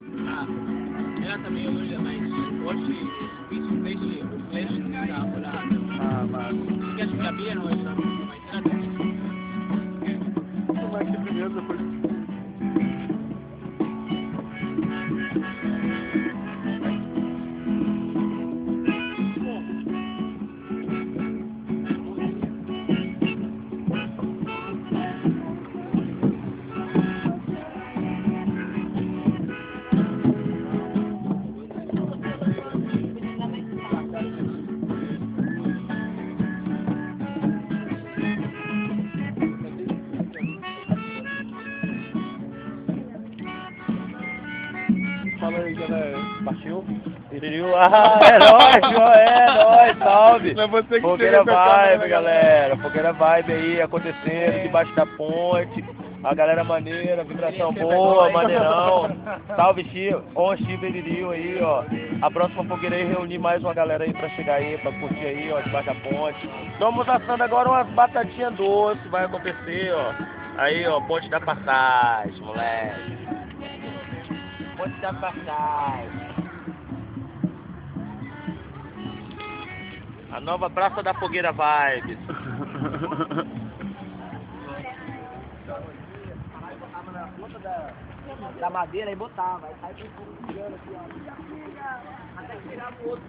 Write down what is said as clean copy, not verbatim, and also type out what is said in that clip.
Ah, ela também olha, mas hoje fiz peixe, o flash está rolando. Ah, mas... Que acho que sabia, não é só, mas ela também. Como é que primeiro, depois... Fala aí, galera. Partiu? Iririu, é nóis, João, é nóis, salve! Não é você que Fogueira chega com a câmera, Vibe, né, galera, Fogueira Vibe aí, acontecendo debaixo da ponte, a galera maneira, vibração boa, maneirão, salve Chico, on Chico Iririu aí, ó, a próxima fogueira aí, reunir mais uma galera aí pra chegar aí, pra curtir aí, ó, debaixo da ponte. Estamos assando agora umas batatinhas doces, vai acontecer, ó, aí, ó, Ponte da Passagem, moleque, Ponte da Passagem. A nova Praça da Fogueira Vibes. Da madeira e botava, aí sai com o fogo aqui, ó. Até que virava o outro.